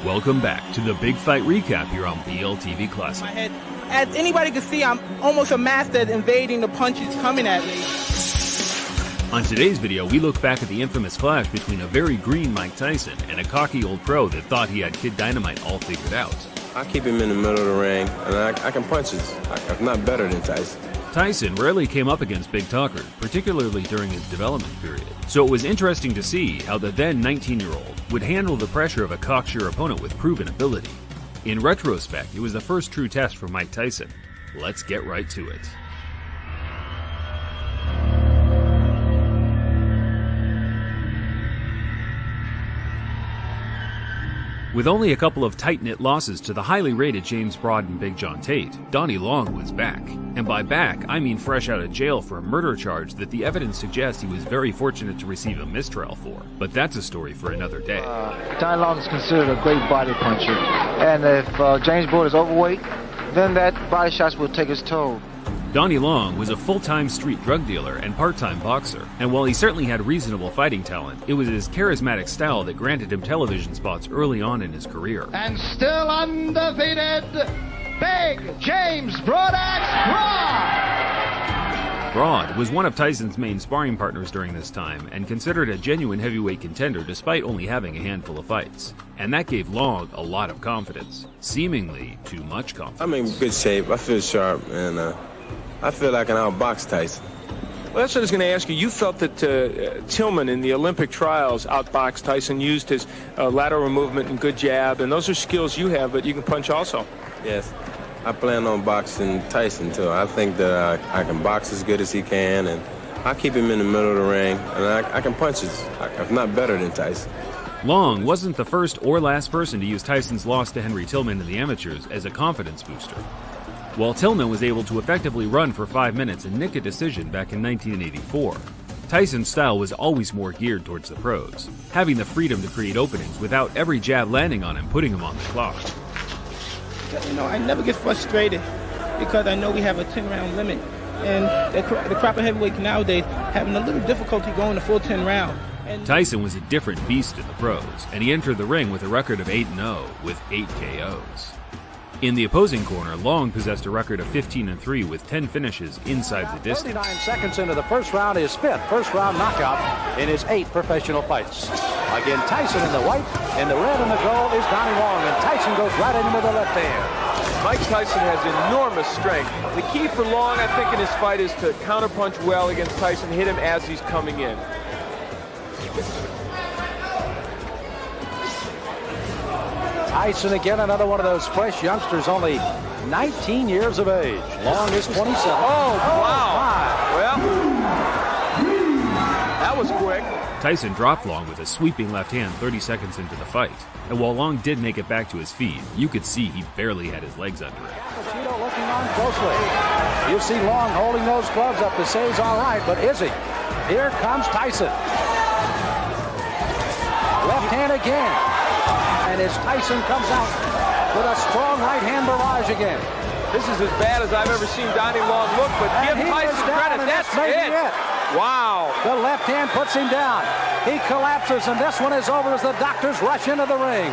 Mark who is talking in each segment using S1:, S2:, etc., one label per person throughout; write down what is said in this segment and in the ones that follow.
S1: Welcome back to the Big Fight Recap here on BLTV Classic.
S2: My head, as anybody can see, I'm almost a master at evading the punches coming at me.
S1: On today's video, we look back at the infamous clash between a very green Mike Tyson and a cocky old pro that thought he had Kid Dynamite all figured out.
S3: I keep him in the middle of the ring, and I can punch it. I'm not better than Tyson.
S1: Tyson rarely came up against big talkers, particularly during his development period. So it was interesting to see how the then 19-year-old would handle the pressure of a cocksure opponent with proven ability. In retrospect, it was the first true test for Mike Tyson. Let's get right to it. With only a couple of tight-knit losses to the highly rated James Broad and Big John Tate, Donny Long was back. And by back, I mean fresh out of jail for a murder charge that the evidence suggests he was very fortunate to receive a mistrial for. But that's a story for another day.
S4: Donny Long is considered a great body puncher. And if James Broad is overweight, then that body shots will take his toll.
S1: Donny Long was a full-time street drug dealer and part-time boxer, and while he certainly had reasonable fighting talent, it was his charismatic style that granted him television spots early on in his career.
S5: And still undefeated, Big James Broadaxe Broad!
S1: Broad was one of Tyson's main sparring partners during this time and considered a genuine heavyweight contender despite only having a handful of fights. And that gave Long a lot of confidence, seemingly too much confidence.
S3: I'm in good shape, I feel sharp, and I feel like I can outbox Tyson.
S6: Well, that's what I was going to ask you. You felt that Tillman in the Olympic trials outboxed Tyson, used his lateral movement and good jab, and those are skills you have, but you can punch also. Yes.
S3: I plan on boxing Tyson, too. I think that I can box as good as he can, and I keep him in the middle of the ring, and I can punch it. I'm not better than Tyson.
S1: Long wasn't the first or last person to use Tyson's loss to Henry Tillman in the amateurs as a confidence booster. While Tillman was able to effectively run for 5 minutes and nick a decision back in 1984, Tyson's style was always more geared towards the pros, having the freedom to create openings without every jab landing on him, putting him on the clock.
S2: You know, I never get frustrated because I know we have a 10-round limit, and the crop of heavyweights nowadays having a little difficulty going the full 10 rounds.
S1: Tyson was a different beast in the pros, and he entered the ring with a record of 8-0 with 8 KOs. In the opposing corner, Long possessed a record of 15-3 with 10 finishes inside the distance.
S7: 39 seconds into the first round, his fifth first-round knockout in his 8 professional fights. Again, Tyson in the white, and the red and the gold is Donny Long, and Tyson goes right into the left hand.
S6: Mike Tyson has enormous strength. The key for Long, I think, in his fight is to counterpunch well against Tyson, hit him as he's coming in.
S7: Tyson again, another one of those fresh youngsters, only 19 years of age. Long is 27.
S6: Oh, wow. Well, that was quick.
S1: Tyson dropped Long with a sweeping left hand 30 seconds into the fight. And while Long did make it back to his feet, you could see he barely had his legs under it.
S7: Cappuccino looking on closely. You see Long holding those gloves up to say he's all right, but is he? Here comes Tyson. Left hand again. And as Tyson comes out with a strong right hand barrage again.
S6: This is as bad as I've ever seen Donny Long look, but give Tyson credit. That's it. Wow.
S7: The left hand puts him down. He collapses, and this one is over as the doctors rush into the ring.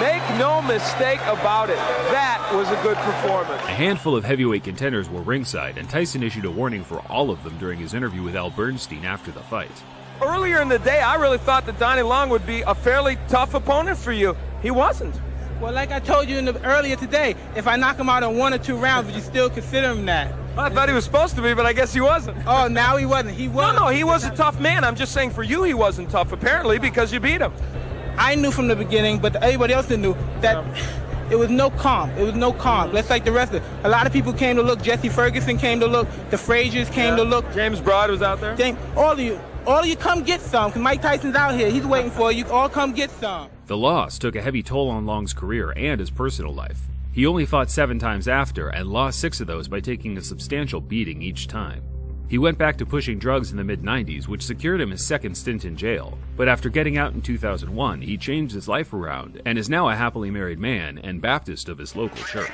S6: Make no mistake about it. That was a good performance.
S1: A handful of heavyweight contenders were ringside, and Tyson issued a warning for all of them during his interview with Al Bernstein after the fight.
S6: Earlier in the day, I really thought that Donny Long would be a fairly tough opponent for you. He wasn't.
S2: Well, like I told you earlier today, if I knock him out in 1 or 2 rounds, would you still consider him that?
S6: Well, I thought he was supposed to be, but I guess he wasn't.
S2: Oh, now he wasn't. He wasn't.
S6: No, he was a tough man. I'm just saying for you he wasn't tough, apparently, because you beat him.
S2: I knew from the beginning, but everybody else knew that it was no calm. It was no calm. Just like the rest of it. A lot of people came to look. Jesse Ferguson came to look. The Fraziers came to look.
S6: James Broad was out there.
S2: All of you come get some, because Mike Tyson's out here. He's waiting for you. All come get some.
S1: The loss took a heavy toll on Long's career and his personal life. He only fought 7 times after and lost 6 of those by taking a substantial beating each time. He went back to pushing drugs in the mid-90s, which secured him his second stint in jail. But after getting out in 2001, he changed his life around and is now a happily married man and Baptist of his local church.